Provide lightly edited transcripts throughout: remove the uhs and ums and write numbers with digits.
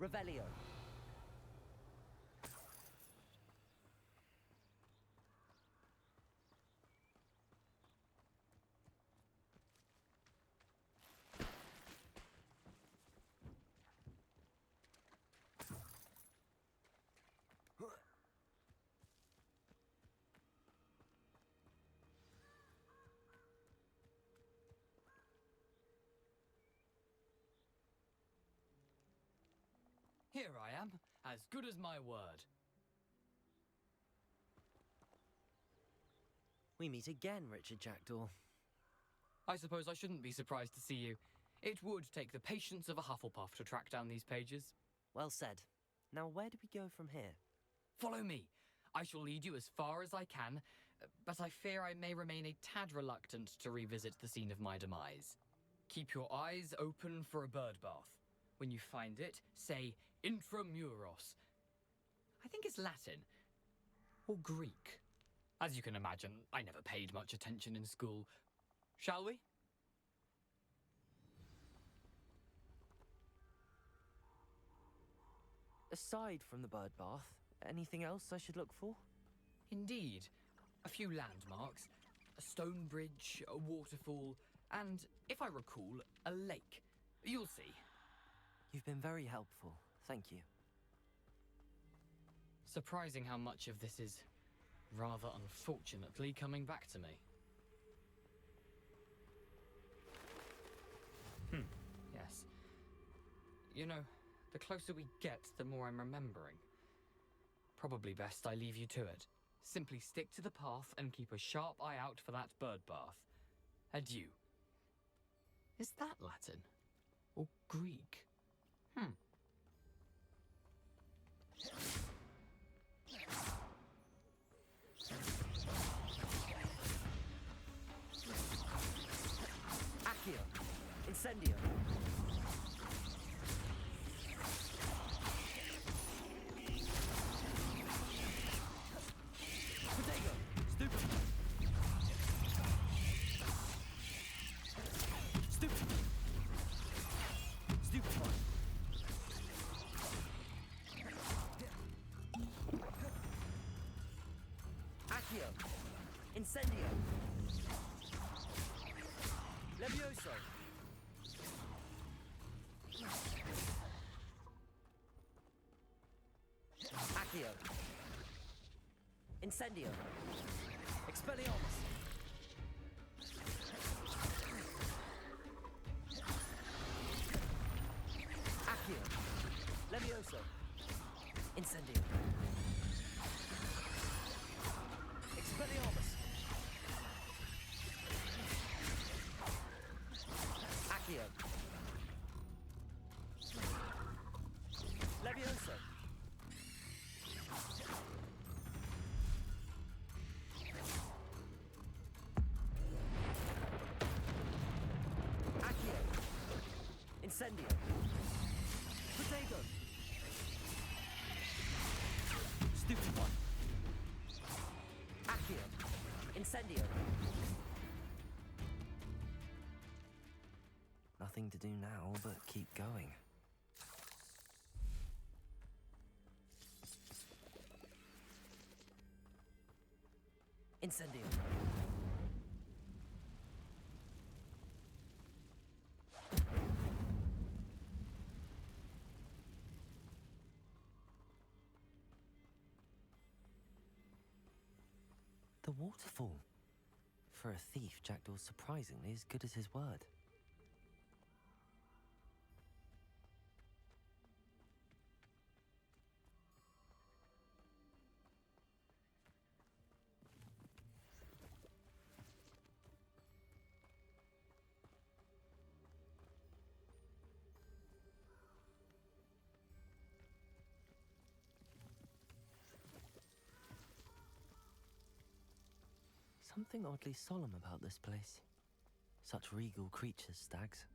Revelio. Here I am, as good as my word. We meet again, Richard Jackdaw. I suppose I shouldn't be surprised to see you. It would take the patience of a Hufflepuff to track down these pages. Well said. Now where do we go from here? Follow me. I shall lead you as far as I can, but I fear I may remain a tad reluctant to revisit the scene of my demise. Keep your eyes open for a bird bath. When you find it, say intramuros. I think it's Latin. Or Greek. As you can imagine, I never paid much attention in school. Shall we? Aside from the bird bath, anything else I should look for? Indeed. A few landmarks. A stone bridge, a waterfall, and, if I recall, a lake. You'll see. You've been very helpful. Thank you. Surprising how much of this is, rather unfortunately, coming back to me. Yes. You know, the closer we get, the more I'm remembering. Probably best I leave you to it. Simply stick to the path and keep a sharp eye out for that bird bath. Adieu. Is that Latin? Or Greek? Accio. Incendio. Protego. Stupefy. Stupefy. Stupefy. Accio. Incendio. Levioso. Accio. Incendio. Expelliarmus. Accio. Levioso. Incendio. Expelliarmus. Accio. Levioso. Accio. Incendio. Protego. Stupid one. Accio. Incendio. Nothing to do now but keep going. Incendio. The waterfall. For a thief, Jackdaw's surprisingly as good as his word. Something oddly solemn about this place. Such regal creatures, stags.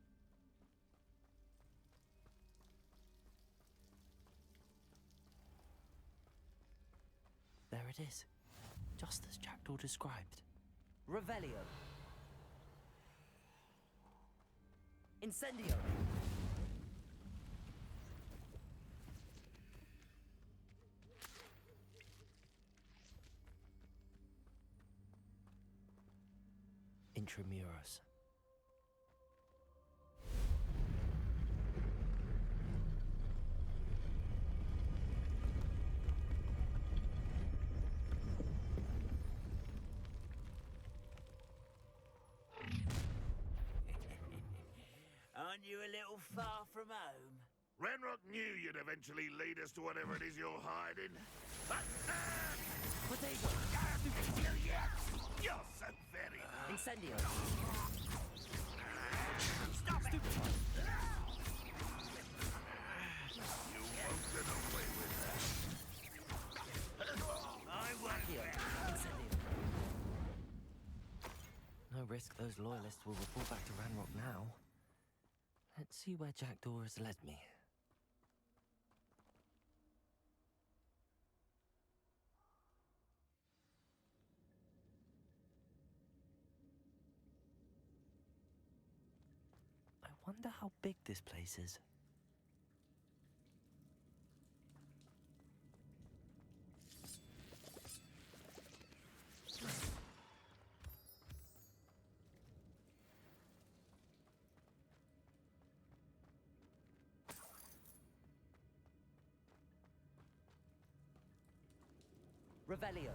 There it is, just as Jackdaw described. Revelio. Incendio. Intramuros. Aren't you a little far from home? Ranrock knew you'd eventually lead us to whatever it is you're hiding. Potato! You're so very nice. Incendio! Stop it! You won't get away with that. I won't. Incendio! No risk those loyalists will report back to Ranrock now. Let's see where Jackdaw has led me. I wonder how big this place is. Revelio.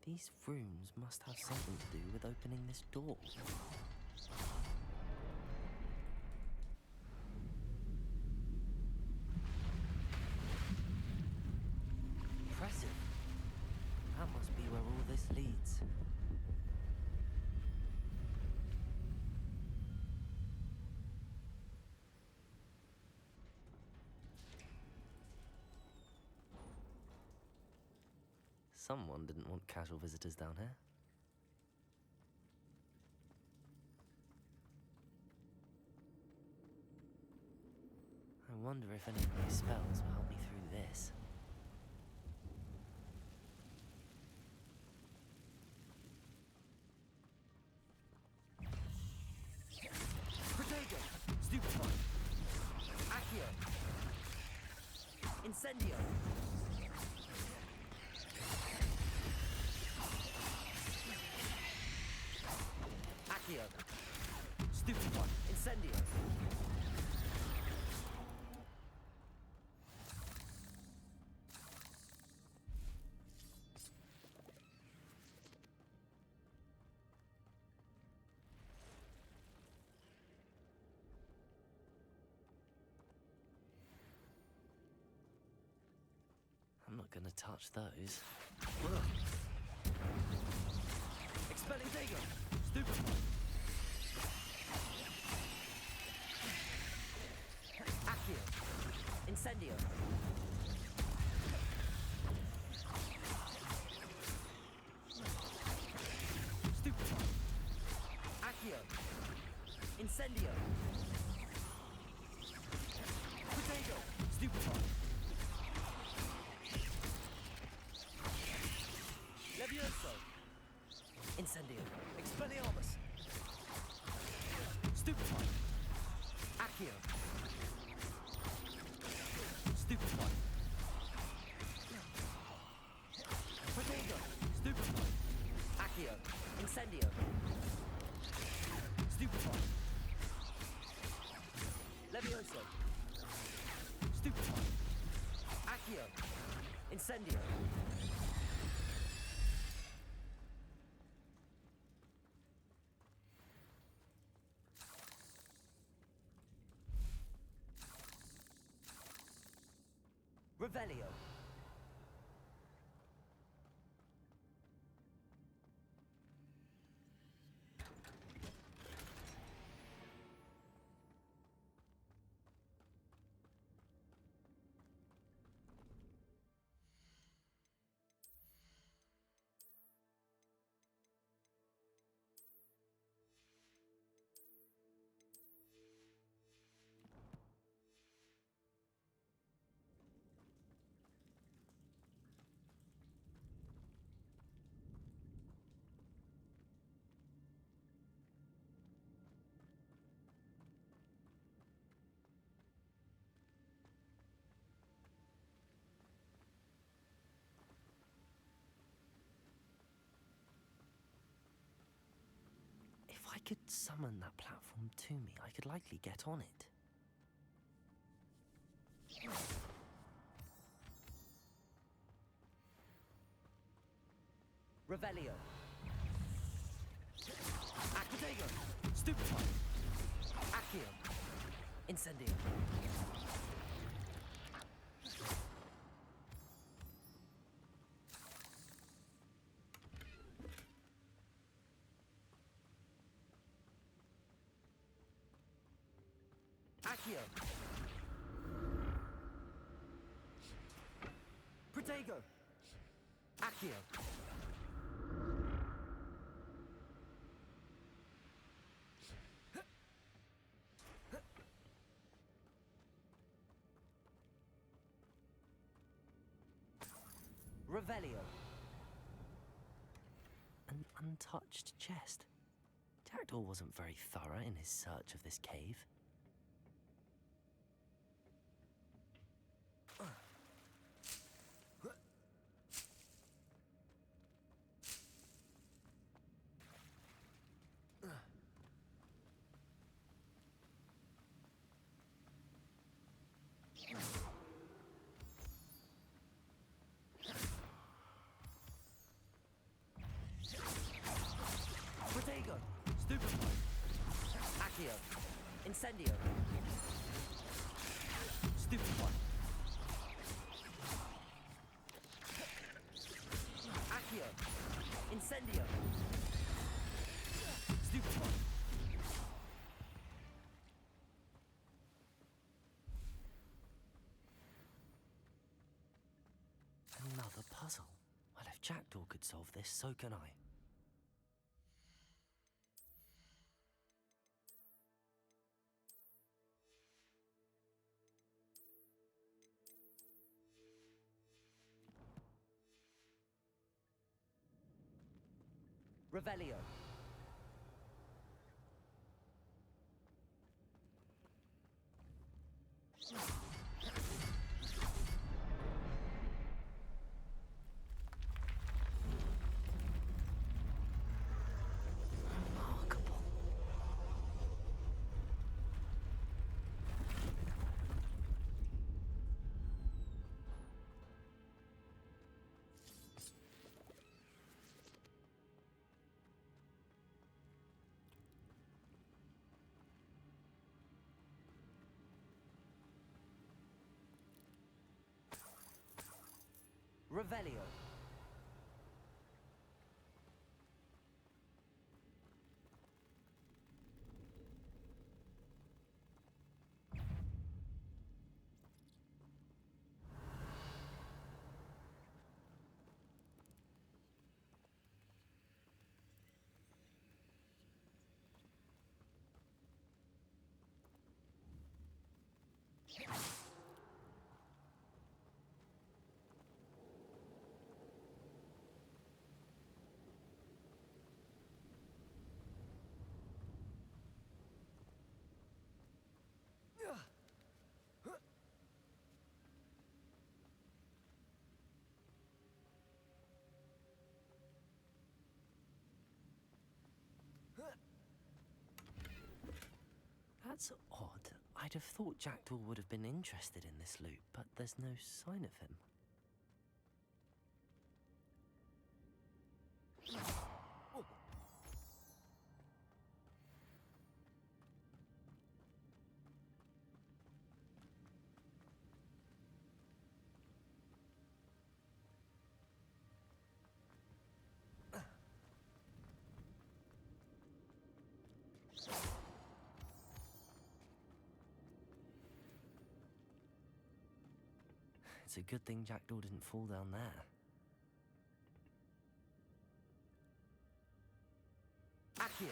These rooms must have something to do with opening this door. Impressive. That must be where all this leads. Someone didn't want casual visitors down here. I wonder if any of my spells will help me through this. Protego! Stupefy! Accio! Incendio! Accio! Stupefy! Incendio! I'm not gonna touch those. Expelling Dagon! Stupefy! Accio! Incendio! Stupefy! Accio! Incendio! Potato! Stupefy! Levioso! Incendio! Expelliarmus! Stupefy! Accio! Stupefy! Potato! Stupefy! Accio! Incendio! Stupefy! Levioso! Stupefy! Accio! Incendio! Revelio. If I could summon that platform to me, I could likely get on it. Revelio. Activago. Stupefy. Accio. Incendio. Accio. Protego. Accio. Revelio. An untouched chest. Jackdaw wasn't very thorough in his search of this cave. Protego. Stupefy. Accio. Incendio. Stupefy. Accio. Incendio. Stupefy. Another puzzle. Well, if Jackdaw could solve this, so can I. Revelio. Remarkable. Revelio. That's odd. I'd have thought Jackdaw would have been interested in this loot, but there's no sign of him. It's a good thing Jackdaw didn't fall down there. Accio.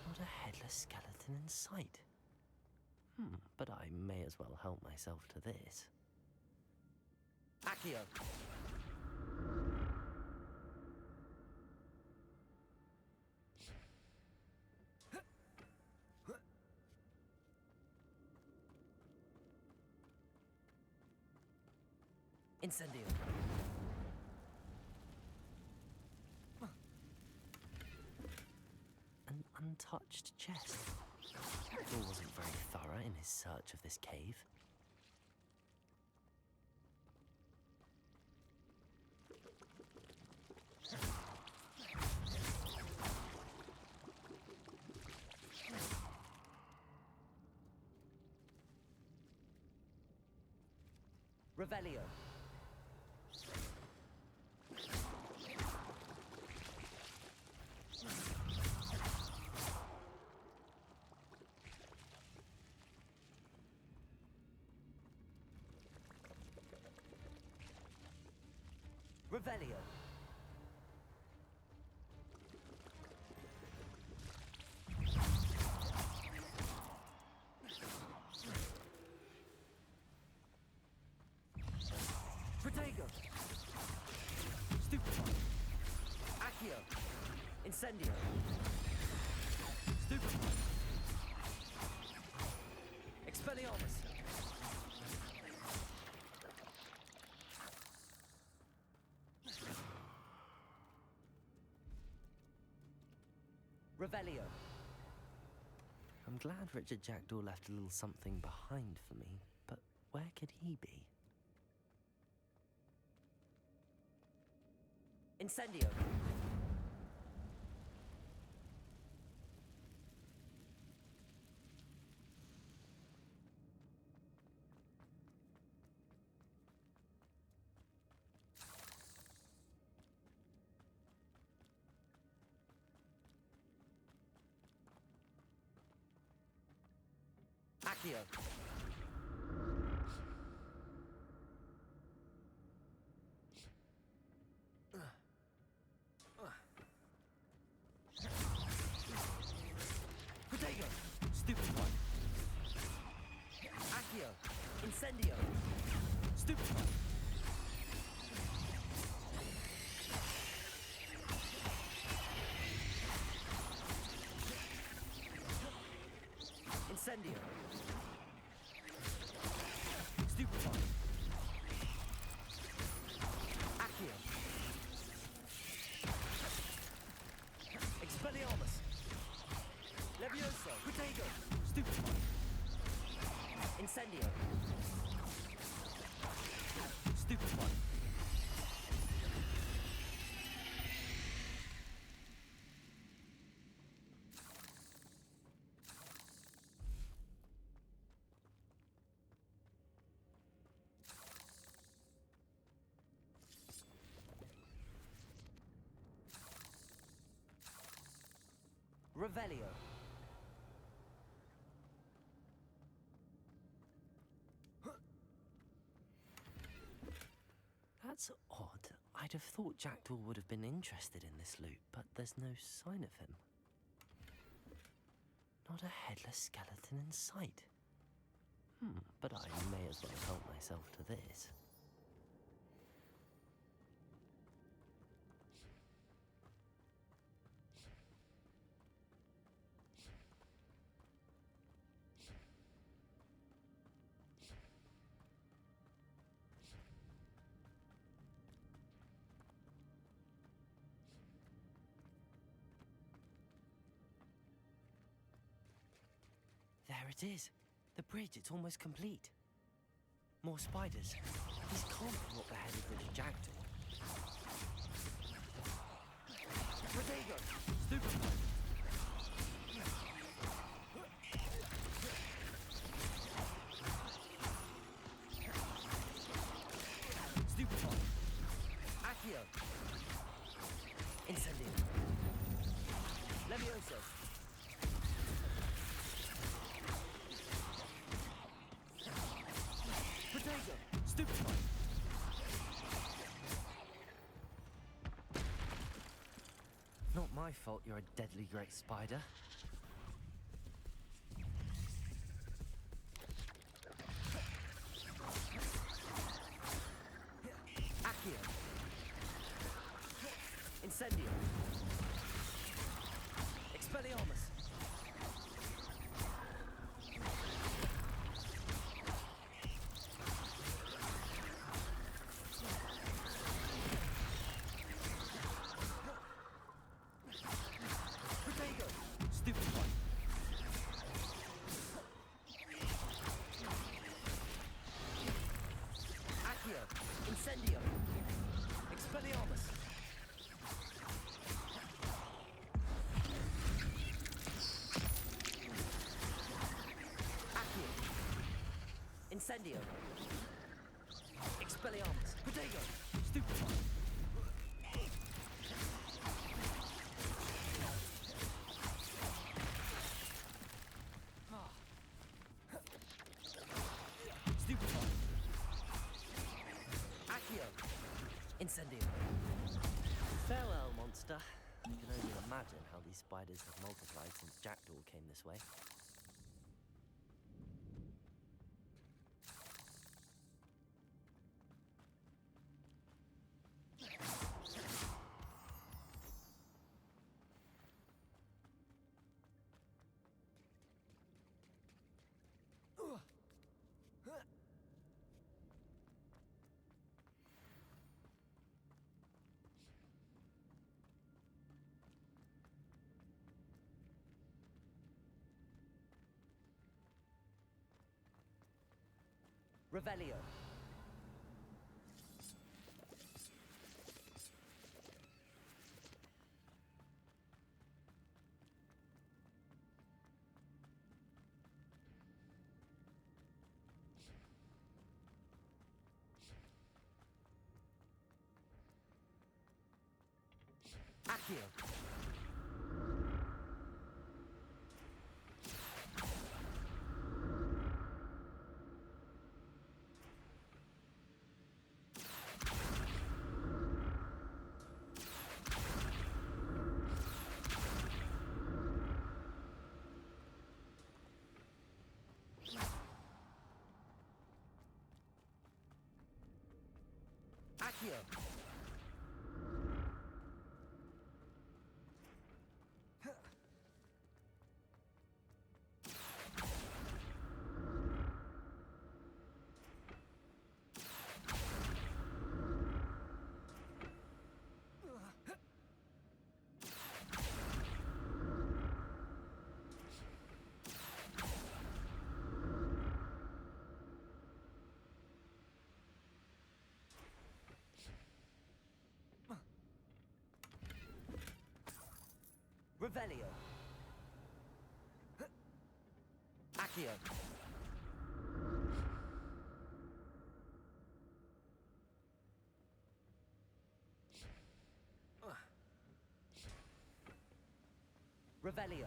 Not a headless skeleton in sight. But I may as well help myself to this. Accio. Incendio. An untouched chest. Jackdaw wasn't very thorough in his search of this cave. Revelio. Revelio. Protego. Stupefy. Accio. Incendio. Stupefy. Expelliarmus. Revelio. I'm glad Richard Jackdaw left a little something behind for me, but where could he be? Incendio. Accio. Protego. Stupefy. Accio. Incendio. Stupefy. Incendio. Stupefy. Accio. Expelliarmus. Levioso. Protego. Stupefy. Incendio. Stupefy. Revelio. That's odd. I'd have thought Jackdaw would have been interested in this loot, but there's no sign of him. Not a headless skeleton in sight. But I may as well help myself to this. There it is. The bridge, it's almost complete. More spiders. These can't be what beheaded Richard Jackdaw. Protego! Stupefy! Stupefy! Accio! Incendio! Levioso! Protego! Stupefy! Not my fault you're a deadly great spider. Incendio. Expelliarmus. Protego. Stupefy. Stupefy. Accio. Incendio. Farewell, monster. I can only imagine how these spiders have multiplied since Jackdaw came this way. Revelio. Accio. Accio. Revelio. Accio. Revelio.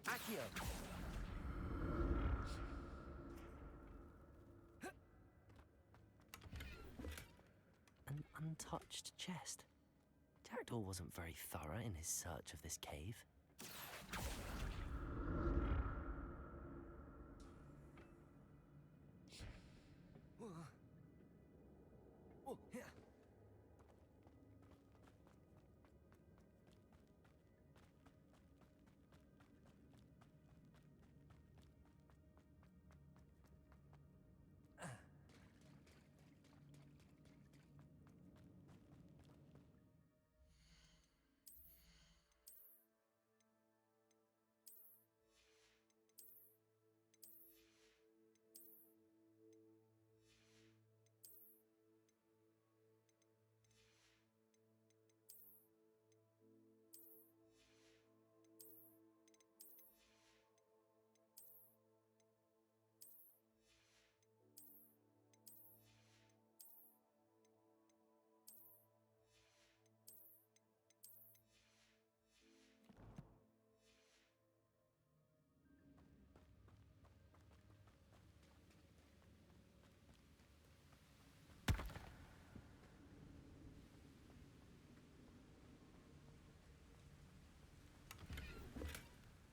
Accio. An untouched chest. Jackdaw wasn't very thorough in his search of this cave.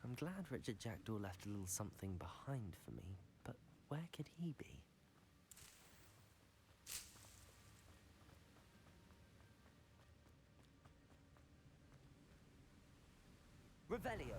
I'm glad Richard Jackdaw left a little something behind for me, but where could he be? Revelio.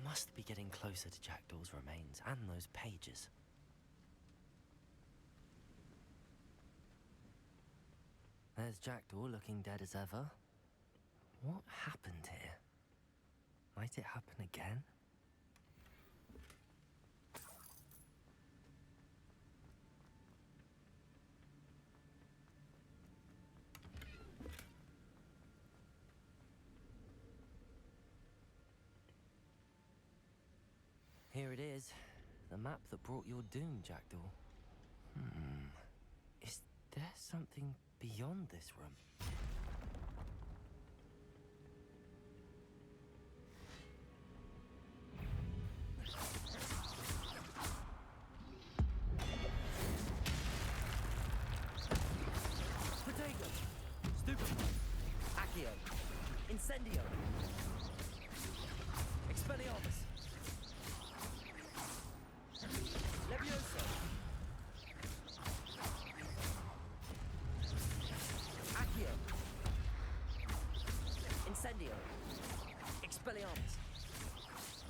Must be getting closer to Jackdaw's remains and those pages. There's Jackdaw looking dead as ever. What happened here? Might it happen again? Here it is. The map that brought your doom, Jackdaw. Is there something beyond this room? Potato! Stupefy! Accio! Incendio! Expelliarmus! Levioso! Accio! Incendio! Expelliarmus!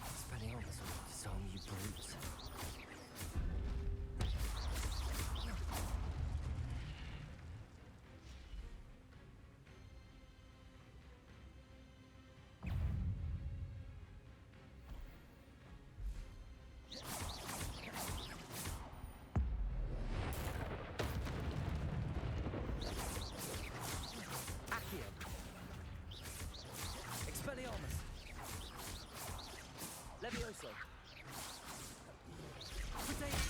Expelliarmus will disarm you brutes. Expelliarmus! Levioso! Potato!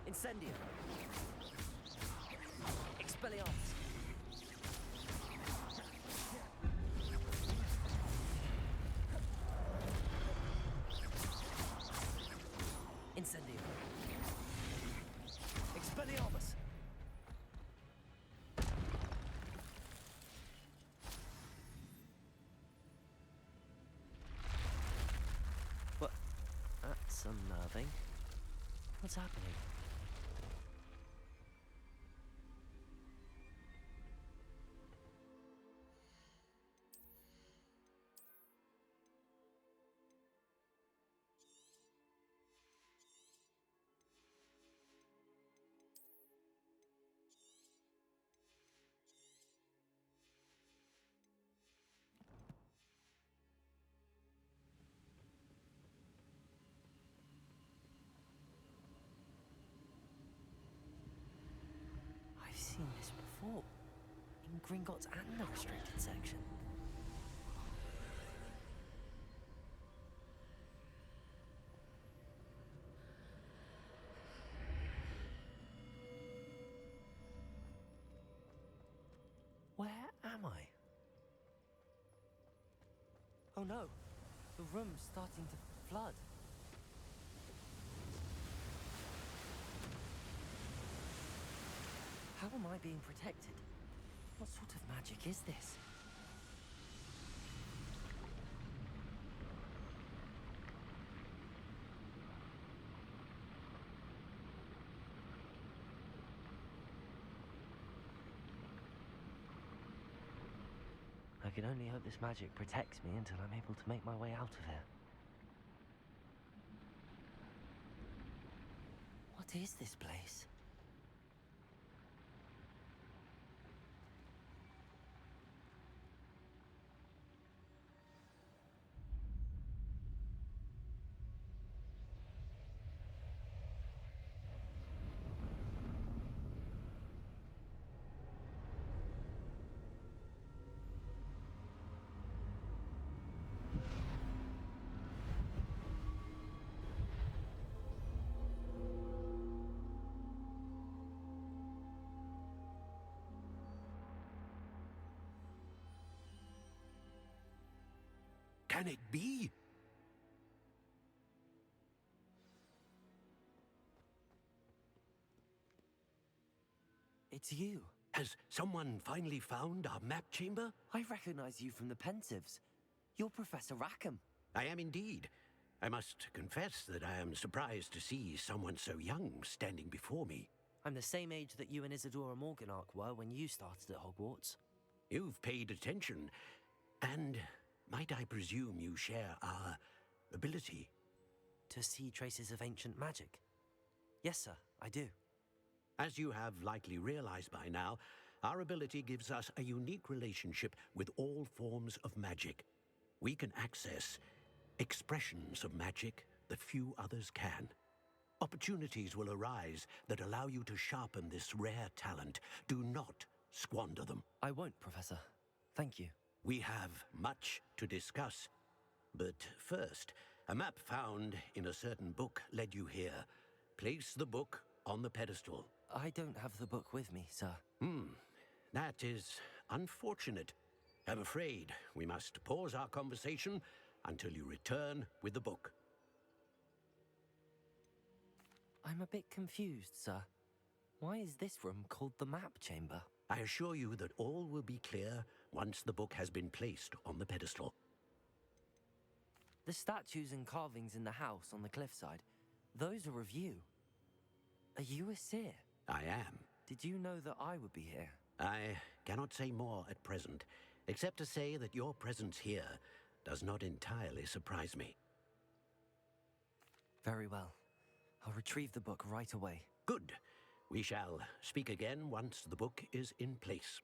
Incendio! Expelliarmus! Incendio! Expelliarmus! What? That's unnerving. What's happening? I've seen this before. In Gringotts and the restricted section. Where am I? Oh no, the room's starting to flood. How am I being protected? What sort of magic is this? I can only hope this magic protects me until I'm able to make my way out of here. What is this place? can it be? It's you. Has someone finally found our map chamber? I recognize you from the Pensives. You're Professor Rackham. I am indeed. I must confess that I am surprised to see someone so young standing before me. I'm the same age that you and Isadora Morganach were when you started at Hogwarts. You've paid attention, and might I presume you share our ability? To see traces of ancient magic? Yes, sir, I do. As you have likely realized by now, our ability gives us a unique relationship with all forms of magic. We can access expressions of magic that few others can. Opportunities will arise that allow you to sharpen this rare talent. Do not squander them. I won't, Professor. Thank you. We have much to discuss. But first, a map found in a certain book led you here. Place the book on the pedestal. I don't have the book with me, sir. That is unfortunate. I'm afraid we must pause our conversation until you return with the book. I'm a bit confused, sir. Why is this room called the map chamber? I assure you that all will be clear once the book has been placed on the pedestal. The statues and carvings in the house on the cliffside, those are of you. Are you a seer? I am. Did you know that I would be here? I cannot say more at present, except to say that your presence here does not entirely surprise me. Very well. I'll retrieve the book right away. Good. We shall speak again once the book is in place.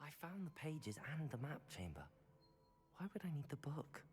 I found the pages and the map chamber. Why would I need the book?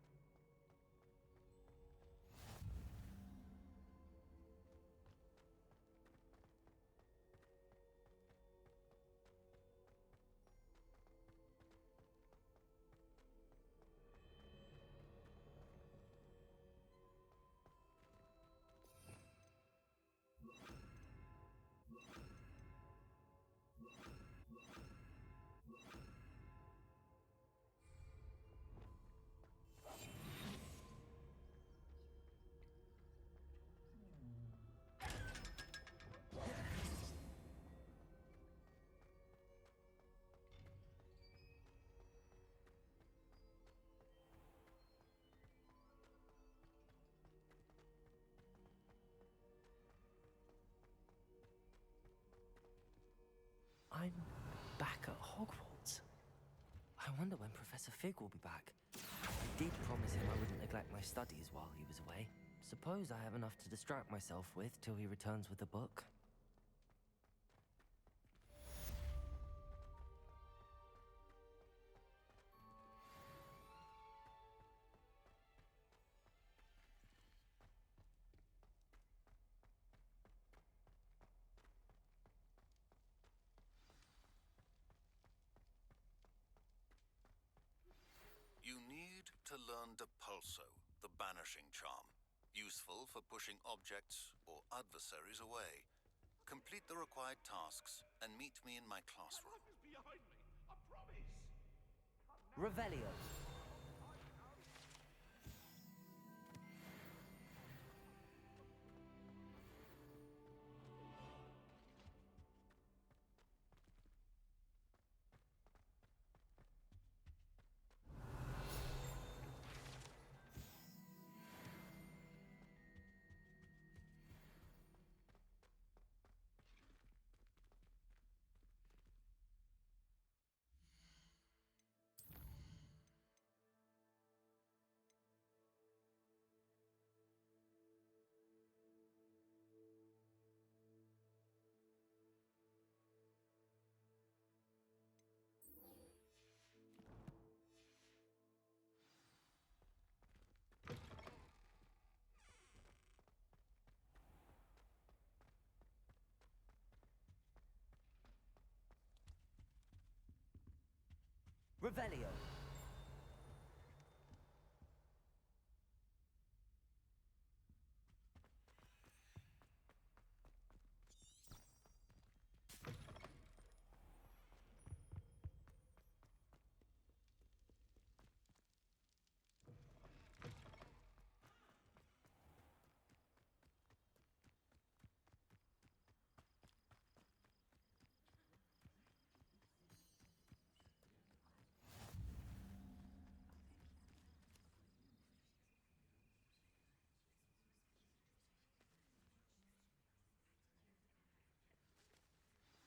I'm back at Hogwarts. I wonder when Professor Fig will be back. I did promise him I wouldn't neglect my studies while he was away. Suppose I have enough to distract myself with till he returns with the book. You need to learn Depulso, the banishing charm. Useful for pushing objects or adversaries away. Complete the required tasks and meet me in my classroom. Behind me, I promise. Revelio. Revelio.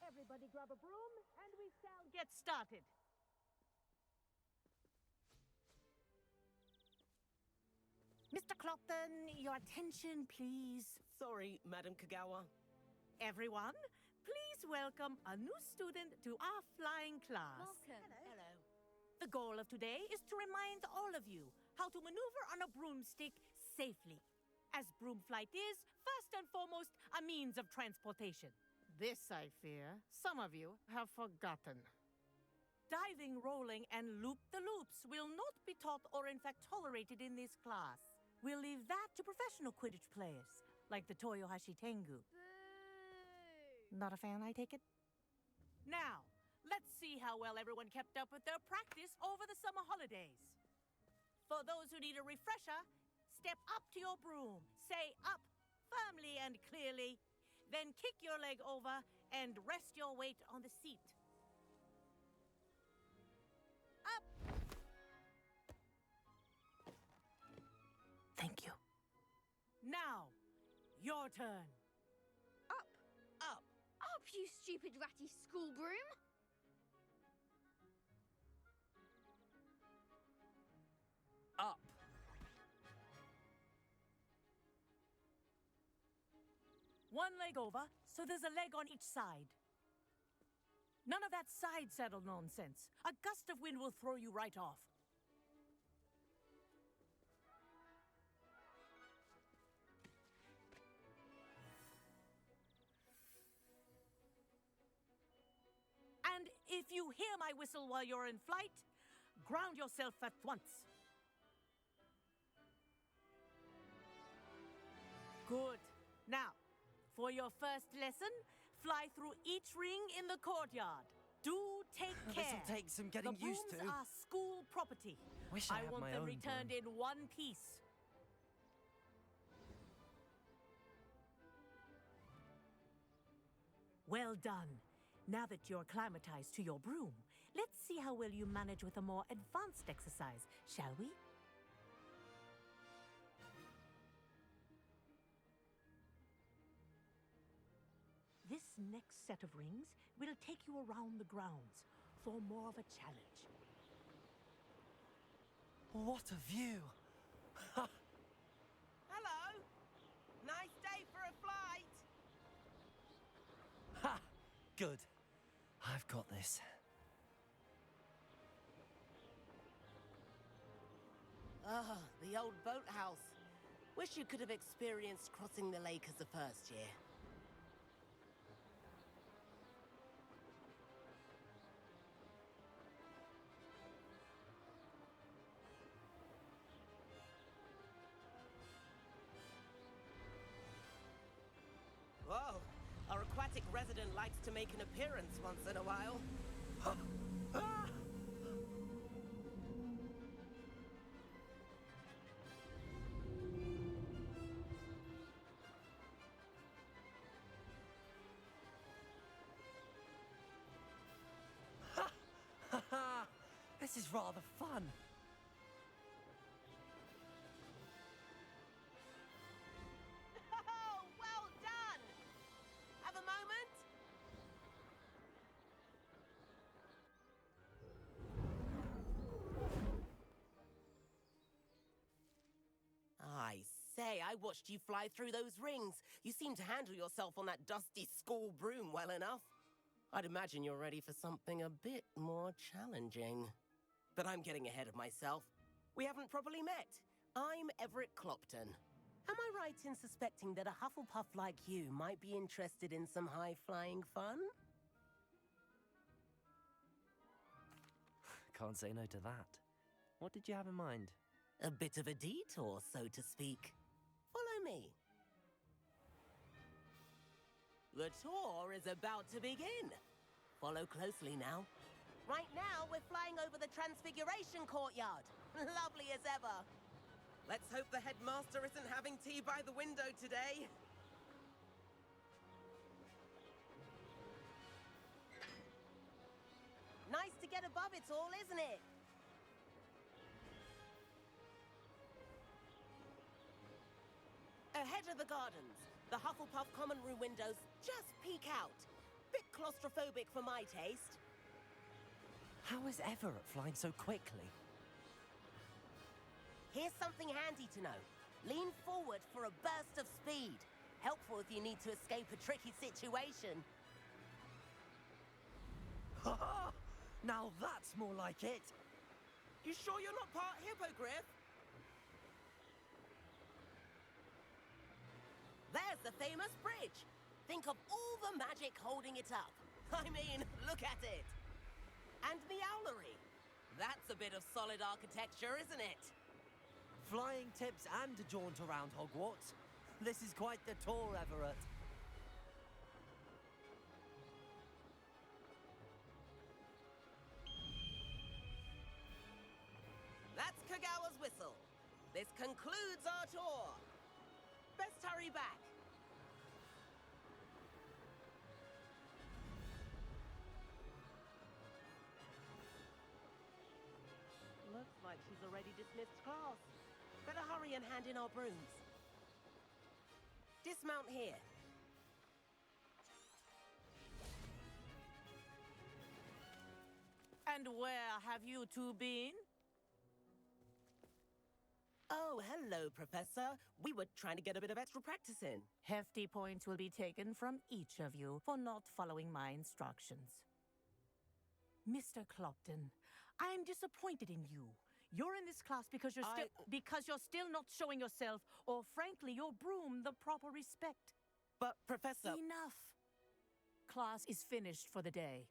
Everybody grab a broom, and we shall get started. Mr. Clopton, your attention, please. Sorry, Madam Kagawa. Everyone, please welcome a new student to our flying class. Welcome. Hello. The goal of today is to remind all of you how to maneuver on a broomstick safely, as broom flight is, first and foremost, a means of transportation. This, I fear, some of you have forgotten. Diving, rolling, and loop-the-loops will not be taught or in fact tolerated in this class. We'll leave that to professional Quidditch players, like the Toyohashi Tengu. Boo! Not a fan, I take it? Now, let's see how well everyone kept up with their practice over the summer holidays. For those who need a refresher, step up to your broom, say up firmly and clearly, then kick your leg over and rest your weight on the seat. Up! Thank you. Now, your turn. Up! Up! Up, you stupid ratty school broom! Up. One leg over, so there's a leg on each side. None of that side saddle nonsense. A gust of wind will throw you right off. And if you hear my whistle while you're in flight, ground yourself at once. Good. Now, for your first lesson, fly through each ring in the courtyard. Do take care. This'll take some getting the used brooms to. are school property. Wish I had want my them own returned broom. in one piece. Well done. Now that you're acclimatized to your broom, let's see how well you manage with a more advanced exercise, shall we? This next set of rings will take you around the grounds for more of a challenge. What a view! Hello. Nice day for a flight. Ha! Good. I've got this. Ah, the old boathouse. Wish you could have experienced crossing the lake as a first year. Whoa, our aquatic resident likes to make an appearance once in a while. This is rather fun. Oh, well done! Have a moment? I say, I watched you fly through those rings. You seem to handle yourself on that dusty school broom well enough. I'd imagine you're ready for something a bit more challenging. But I'm getting ahead of myself. We haven't properly met. I'm Everett Clopton. Am I right in suspecting that a Hufflepuff like you might be interested in some high-flying fun? Can't say no to that. What did you have in mind? A bit of a detour, so to speak. Follow me. The tour is about to begin. Follow closely now. Right now, we're flying over the Transfiguration Courtyard. Lovely as ever. Let's hope the headmaster isn't having tea by the window today. Nice to get above it all, isn't it? Ahead of the gardens, the Hufflepuff common room windows just peek out. Bit claustrophobic for my taste. How is Everett flying so quickly? Here's something handy to know. Lean forward for a burst of speed. Helpful if you need to escape a tricky situation. Now that's more like it. You sure you're not part hippogriff? There's the famous bridge. Think of all the magic holding it up. I mean, look at it. And the owlery. That's a bit of solid architecture, isn't it? Flying tips and a jaunt around Hogwarts. This is quite the tour, Everett. That's Kagawa's whistle. This concludes our tour. Best hurry back. Looks like she's already dismissed class. Better hurry and hand in our brooms. Dismount here. And where have you two been? Oh, hello, Professor. We were trying to get a bit of extra practice in. Hefty points will be taken from each of you for not following my instructions. Mr. Clopton, I am disappointed in you. You're in this class because you're still not showing yourself, or frankly, your broom, the proper respect. But, Professor... Enough. Class is finished for the day.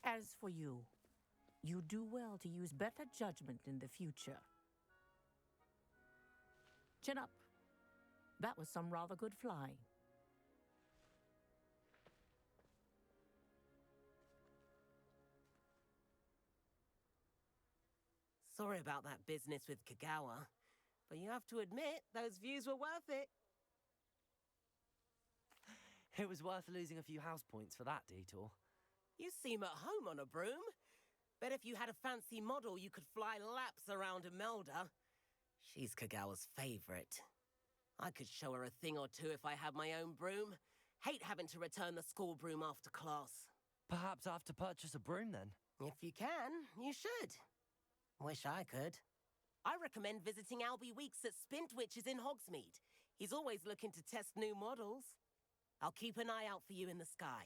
As for you, you do well to use better judgment in the future. Chin up. That was some rather good flying. Sorry about that business with Kagawa, but you have to admit, those views were worth it. It was worth losing a few house points for that detour. You seem at home on a broom. Bet if you had a fancy model, you could fly laps around Imelda. She's Kagawa's favorite. I could show her a thing or two if I had my own broom. Hate having to return the school broom after class. Perhaps I have to purchase a broom then? If you can, you should. Wish I could. I recommend visiting Albie Weeks at Spintwitches in Hogsmeade. He's always looking to test new models. I'll keep an eye out for you in the sky.